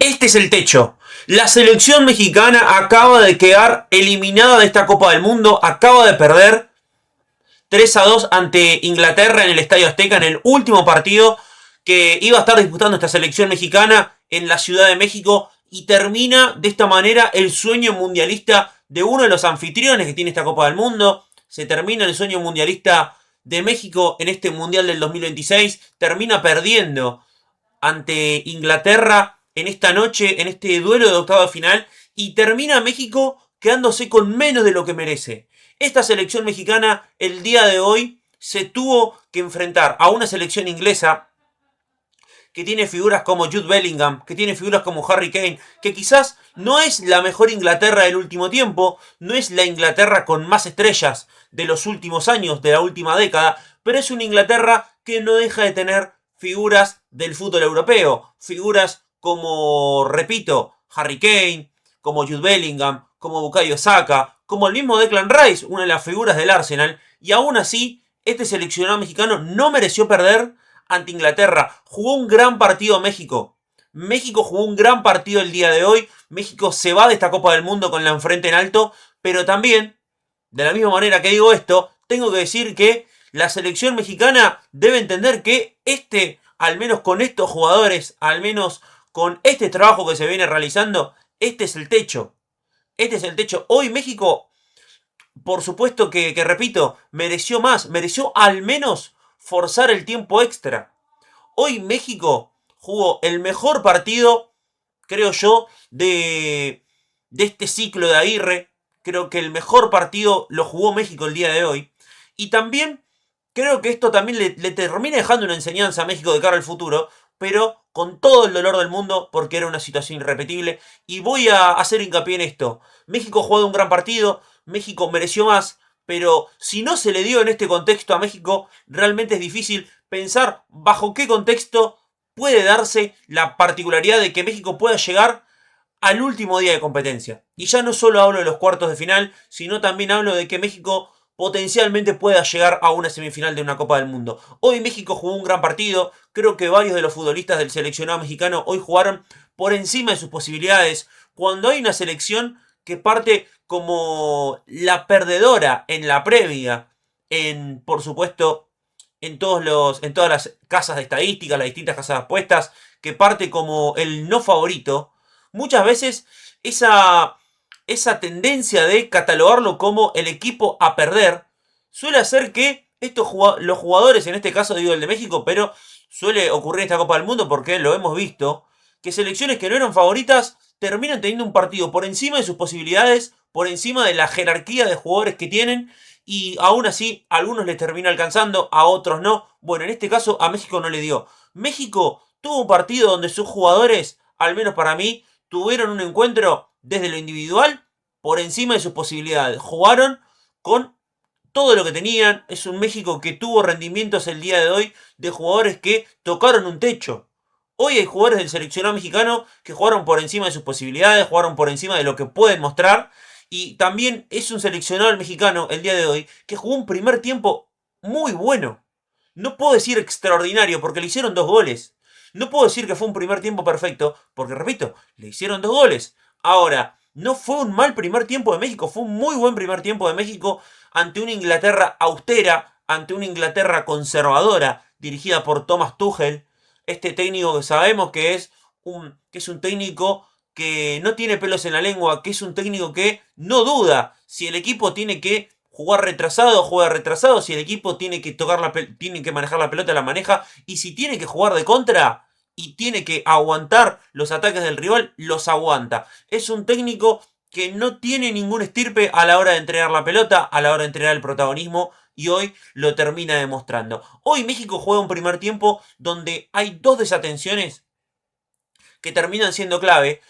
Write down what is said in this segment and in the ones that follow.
Este es el techo. La selección mexicana acaba de quedar eliminada de esta Copa del Mundo, acaba de perder 3-2 ante Inglaterra en el Estadio Azteca en el último partido que iba a estar disputando esta selección mexicana en la Ciudad de México, y termina de esta manera el sueño mundialista de uno de los anfitriones que tiene esta Copa del Mundo. Se termina el sueño mundialista de México en este Mundial del 2026, termina perdiendo ante Inglaterra en esta noche, en este duelo de octavo de final, y termina México quedándose con menos de lo que merece. Esta selección mexicana el día de hoy se tuvo que enfrentar a una selección inglesa que tiene figuras como Jude Bellingham, que tiene figuras como Harry Kane, que quizás no es la mejor Inglaterra del último tiempo, no es la Inglaterra con más estrellas de los últimos años, de la última década, pero es una Inglaterra que no deja de tener figuras del fútbol europeo, figuras como, repito, Harry Kane, como Jude Bellingham, como Bukayo Saka, como el mismo Declan Rice, una de las figuras del Arsenal, y aún así, este seleccionado mexicano no mereció perder ante Inglaterra. Jugó un gran partido México. México jugó un gran partido el día de hoy. México se va de esta Copa del Mundo con la frente en alto, pero también, de la misma manera que digo esto, tengo que decir que la selección mexicana debe entender que al menos con estos jugadores, al menos con este trabajo que se viene realizando, este es el techo. Este es el techo. Hoy México, por supuesto que repito, mereció más, mereció al menos forzar el tiempo extra. Hoy México jugó el mejor partido, creo yo, de este ciclo de Aguirre. Creo que el mejor partido lo jugó México el día de hoy. Y también creo que esto también le termina dejando una enseñanza a México de cara al futuro, pero con todo el dolor del mundo, porque era una situación irrepetible. Y voy a hacer hincapié en esto. México jugó un gran partido, México mereció más, pero si no se le dio en este contexto a México, realmente es difícil pensar bajo qué contexto puede darse la particularidad de que México pueda llegar al último día de competencia. Y ya no solo hablo de los cuartos de final, sino también hablo de que México potencialmente pueda llegar a una semifinal de una Copa del Mundo. Hoy México jugó un gran partido, creo que varios de los futbolistas del seleccionado mexicano hoy jugaron por encima de sus posibilidades. Cuando hay una selección que parte como la perdedora en la previa, por supuesto, en todas las casas de estadística, las distintas casas de apuestas, que parte como el no favorito, muchas veces esa tendencia de catalogarlo como el equipo a perder suele hacer que los jugadores, en este caso digo el de México, pero suele ocurrir en esta Copa del Mundo porque lo hemos visto, que selecciones que no eran favoritas terminan teniendo un partido por encima de sus posibilidades, por encima de la jerarquía de jugadores que tienen, y aún así a algunos les termina alcanzando, a otros no. Bueno, en este caso a México no le dio. México tuvo un partido donde sus jugadores, al menos para mí, tuvieron un encuentro desde lo individual por encima de sus posibilidades. Jugaron con todo lo que tenían. Es un México que tuvo rendimientos el día de hoy de jugadores que tocaron un techo. Hoy hay jugadores del seleccionado mexicano que jugaron por encima de sus posibilidades, jugaron por encima de lo que pueden mostrar. Y también es un seleccionado mexicano el día de hoy que jugó un primer tiempo muy bueno. No puedo decir extraordinario porque le hicieron 2 goles. No puedo decir que fue un primer tiempo perfecto porque, repito, le hicieron 2 goles. Ahora, no fue un mal primer tiempo de México, fue un muy buen primer tiempo de México ante una Inglaterra austera, ante una Inglaterra conservadora, dirigida por Thomas Tuchel. Este técnico que sabemos que es un técnico que no tiene pelos en la lengua, que es un técnico que no duda si el equipo tiene que jugar retrasado, juega retrasado, si el equipo tiene que tiene que manejar la pelota, la maneja, y si tiene que jugar de contra y tiene que aguantar los ataques del rival, los aguanta. Es un técnico que no tiene ningún estirpe a la hora de entregar la pelota, a la hora de entregar el protagonismo, y hoy lo termina demostrando. Hoy México juega un primer tiempo donde hay 2 desatenciones que terminan siendo clave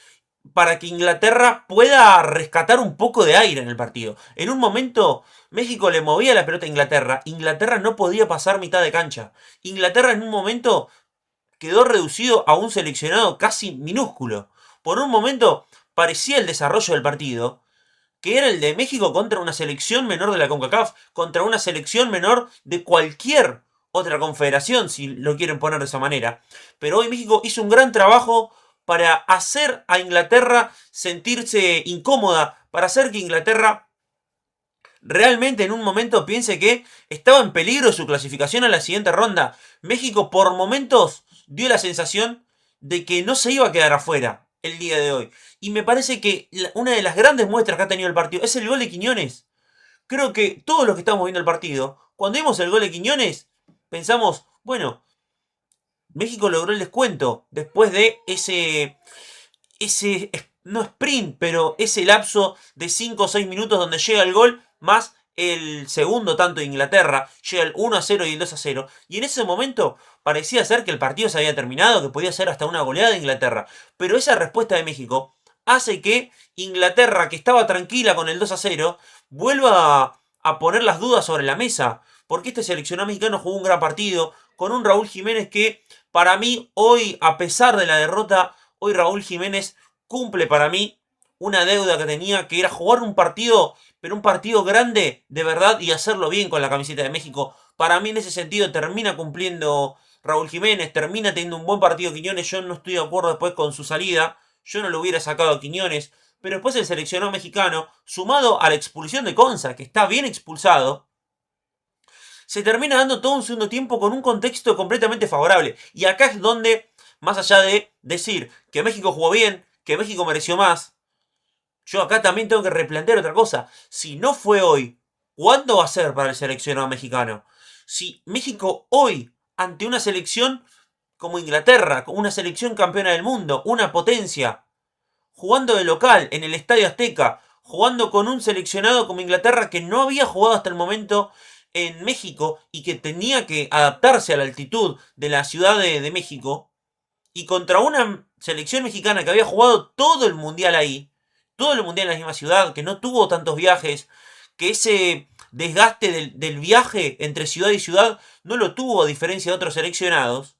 para que Inglaterra pueda rescatar un poco de aire en el partido. En un momento, México le movía la pelota a Inglaterra. Inglaterra no podía pasar mitad de cancha. Inglaterra en un momento quedó reducido a un seleccionado casi minúsculo. Por un momento parecía el desarrollo del partido, que era el de México contra una selección menor de la CONCACAF, contra una selección menor de cualquier otra confederación, si lo quieren poner de esa manera. Pero hoy México hizo un gran trabajo para hacer a Inglaterra sentirse incómoda, para hacer que Inglaterra realmente en un momento piense que estaba en peligro su clasificación a la siguiente ronda. México por momentos dio la sensación de que no se iba a quedar afuera el día de hoy. Y me parece que una de las grandes muestras que ha tenido el partido es el gol de Quiñones. Creo que todos los que estamos viendo el partido, cuando vimos el gol de Quiñones, pensamos, bueno, México logró el descuento después de ese no sprint, pero ese lapso de 5 o 6 minutos donde llega el gol, más el segundo tanto de Inglaterra, llega el 1-0 y el 2-0, y en ese momento parecía ser que el partido se había terminado, que podía ser hasta una goleada de Inglaterra, pero esa respuesta de México hace que Inglaterra, que estaba tranquila con el 2-0, vuelva a poner las dudas sobre la mesa, porque este seleccionado mexicano jugó un gran partido, con un Raúl Jiménez que para mí hoy, a pesar de la derrota, hoy Raúl Jiménez cumple para mí una deuda que tenía, que era jugar un partido, pero un partido grande de verdad y hacerlo bien con la camiseta de México. Para mí en ese sentido termina cumpliendo Raúl Jiménez, termina teniendo un buen partido Quiñones. Yo no estoy de acuerdo después con su salida, yo no lo hubiera sacado a Quiñones, pero después el seleccionado mexicano, sumado a la expulsión de Conza, que está bien expulsado, se termina dando todo un segundo tiempo con un contexto completamente favorable. Y acá es donde, más allá de decir que México jugó bien, que México mereció más, yo acá también tengo que replantear otra cosa. Si no fue hoy, ¿cuándo va a ser para el seleccionado mexicano? Si México hoy, ante una selección como Inglaterra, como una selección campeona del mundo, una potencia, jugando de local en el Estadio Azteca, jugando con un seleccionado como Inglaterra que no había jugado hasta el momento en México y que tenía que adaptarse a la altitud de la Ciudad de México, y contra una selección mexicana que había jugado todo el mundial ahí, todo el mundial en la misma ciudad, que no tuvo tantos viajes, que ese desgaste del viaje entre ciudad y ciudad no lo tuvo a diferencia de otros seleccionados,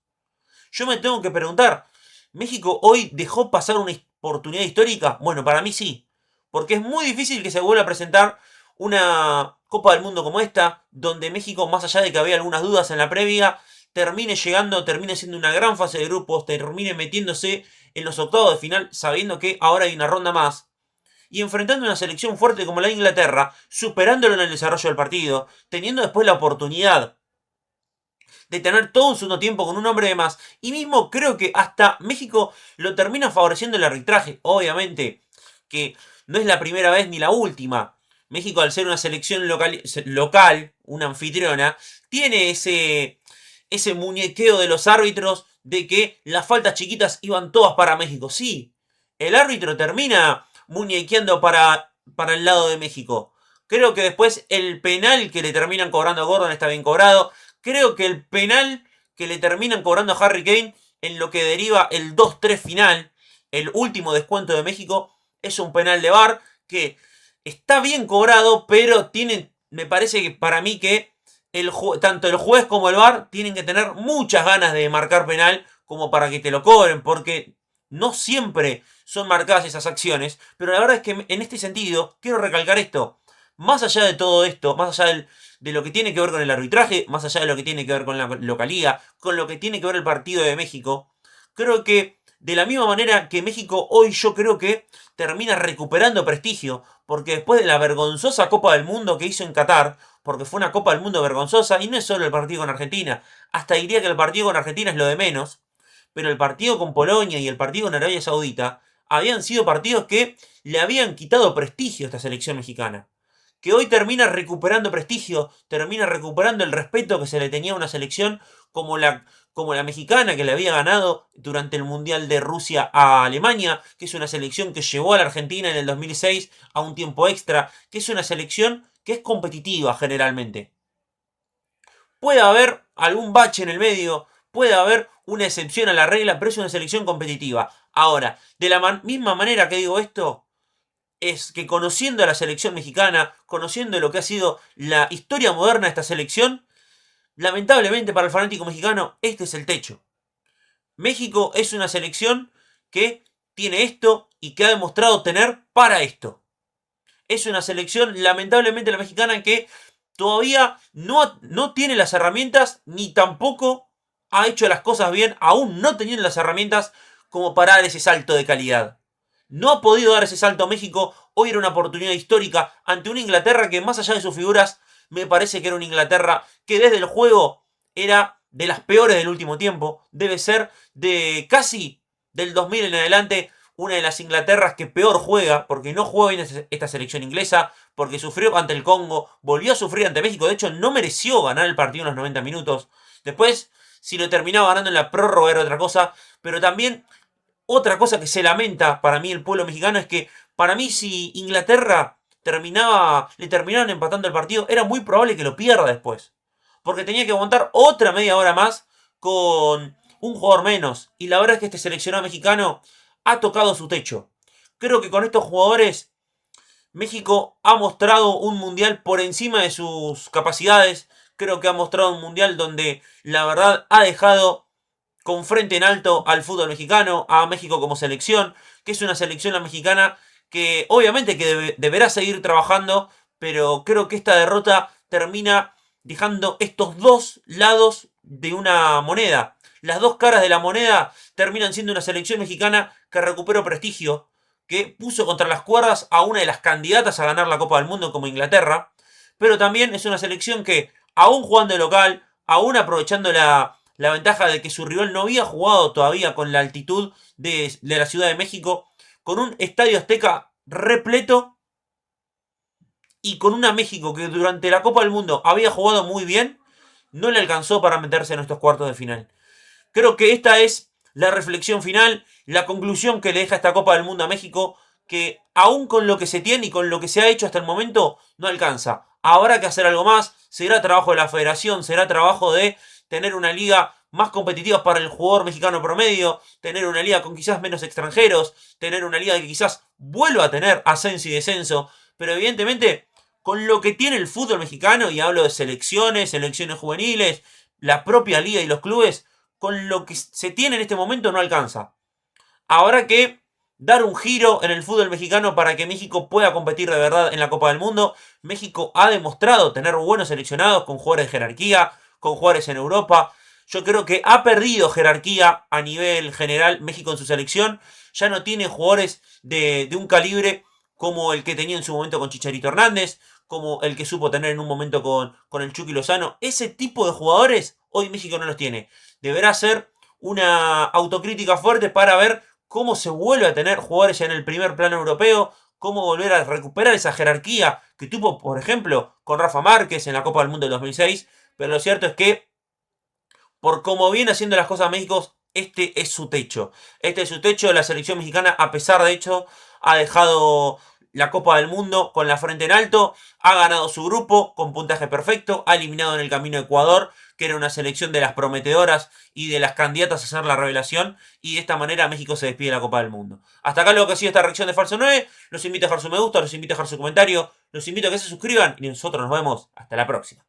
yo me tengo que preguntar, ¿México hoy dejó pasar una oportunidad histórica? Bueno, para mí sí, porque es muy difícil que se vuelva a presentar una Copa del Mundo como esta, donde México, más allá de que había algunas dudas en la previa, termine llegando, termine siendo una gran fase de grupos, termine metiéndose en los octavos de final, sabiendo que ahora hay una ronda más, y enfrentando una selección fuerte como la de Inglaterra, superándolo en el desarrollo del partido, teniendo después la oportunidad de tener todo un segundo tiempo con un hombre de más, y mismo creo que hasta México lo termina favoreciendo el arbitraje, obviamente, que no es la primera vez ni la última. México, al ser una selección local, una anfitriona, tiene ese muñequeo de los árbitros de que las faltas chiquitas iban todas para México. Sí, el árbitro termina muñequeando para el lado de México. Creo que después el penal que le terminan cobrando a Gordon está bien cobrado. Creo que el penal que le terminan cobrando a Harry Kane en lo que deriva el 2-3 final, el último descuento de México, es un penal de VAR que está bien cobrado, pero me parece que para mí que tanto el juez como el VAR tienen que tener muchas ganas de marcar penal como para que te lo cobren, porque no siempre son marcadas esas acciones, pero la verdad es que en este sentido quiero recalcar esto. Más allá de todo esto, más allá de lo que tiene que ver con el arbitraje, más allá de lo que tiene que ver con la localía, con lo que tiene que ver el partido de México, creo que de la misma manera que México hoy yo creo que termina recuperando prestigio, porque después de la vergonzosa Copa del Mundo que hizo en Qatar, porque fue una Copa del Mundo vergonzosa, y no es solo el partido con Argentina, hasta diría que el partido con Argentina es lo de menos, pero el partido con Polonia y el partido con Arabia Saudita habían sido partidos que le habían quitado prestigio a esta selección mexicana, que hoy termina recuperando prestigio, termina recuperando el respeto que se le tenía a una selección como la mexicana, que le había ganado durante el Mundial de Rusia a Alemania, que es una selección que llevó a la Argentina en el 2006 a un tiempo extra, que es una selección que es competitiva generalmente. Puede haber algún bache en el medio, puede haber una excepción a la regla, pero es una selección competitiva. Ahora, de la misma manera que digo esto, es que conociendo a la selección mexicana, conociendo lo que ha sido la historia moderna de esta selección, lamentablemente para el fanático mexicano, este es el techo. México es una selección que tiene esto y que ha demostrado tener para esto. Es una selección, lamentablemente la mexicana, que todavía no tiene las herramientas, ni tampoco ha hecho las cosas bien, aún no teniendo las herramientas como para dar ese salto de calidad. No ha podido dar ese salto a México. Hoy era una oportunidad histórica ante una Inglaterra que, más allá de sus figuras, me parece que era una Inglaterra que desde el juego era de las peores del último tiempo. Debe ser de casi del 2000 en adelante una de las Inglaterras que peor juega, porque no juega bien esta selección inglesa, porque sufrió ante el Congo, volvió a sufrir ante México, de hecho no mereció ganar el partido en los 90 minutos. Después, si lo terminaba ganando en la prórroga era otra cosa, pero también otra cosa que se lamenta para mí el pueblo mexicano es que para mí si Inglaterra le terminaban empatando el partido, era muy probable que lo pierda después. Porque tenía que aguantar otra media hora más con un jugador menos. Y la verdad es que este seleccionado mexicano ha tocado su techo. Creo que con estos jugadores México ha mostrado un mundial por encima de sus capacidades. Creo que ha mostrado un mundial donde la verdad ha dejado con frente en alto al fútbol mexicano, a México como selección, que es una selección la mexicana que obviamente que deberá seguir trabajando, pero creo que esta derrota termina dejando estos dos lados de una moneda. Las dos caras de la moneda terminan siendo una selección mexicana que recuperó prestigio, que puso contra las cuerdas a una de las candidatas a ganar la Copa del Mundo como Inglaterra, pero también es una selección que, aún jugando de local, aún aprovechando la ventaja de que su rival no había jugado todavía con la altitud de la Ciudad de México, con un estadio azteca repleto y con una México que durante la Copa del Mundo había jugado muy bien, no le alcanzó para meterse en estos cuartos de final. Creo que esta es la reflexión final, la conclusión que le deja esta Copa del Mundo a México, que aún con lo que se tiene y con lo que se ha hecho hasta el momento, no alcanza. Habrá que hacer algo más, será trabajo de la federación, será trabajo de tener una liga más competitiva para el jugador mexicano promedio, tener una liga con quizás menos extranjeros, tener una liga que quizás vuelva a tener ascenso y descenso, pero evidentemente con lo que tiene el fútbol mexicano, y hablo de selecciones, selecciones juveniles, la propia liga y los clubes, con lo que se tiene en este momento no alcanza. Habrá que dar un giro en el fútbol mexicano para que México pueda competir de verdad en la Copa del Mundo. México ha demostrado tener buenos seleccionados con jugadores de jerarquía, con jugadores en Europa. Yo creo que ha perdido jerarquía a nivel general México en su selección. Ya no tiene jugadores de un calibre como el que tenía en su momento con Chicharito Hernández, como el que supo tener en un momento con el Chucky Lozano. Ese tipo de jugadores hoy México no los tiene. Deberá ser una autocrítica fuerte para ver cómo se vuelve a tener jugadores ya en el primer plano europeo, cómo volver a recuperar esa jerarquía que tuvo, por ejemplo, con Rafa Márquez en la Copa del Mundo del 2006. Pero lo cierto es que, por cómo viene haciendo las cosas México, este es su techo. Este es su techo. La selección mexicana, a pesar de hecho, ha dejado la Copa del Mundo con la frente en alto, ha ganado su grupo con puntaje perfecto, ha eliminado en el camino a Ecuador, que era una selección de las prometedoras y de las candidatas a ser la revelación, y de esta manera México se despide de la Copa del Mundo. Hasta acá lo que ha sido esta reacción de Falso 9, los invito a dejar su me gusta, los invito a dejar su comentario, los invito a que se suscriban y nosotros nos vemos hasta la próxima.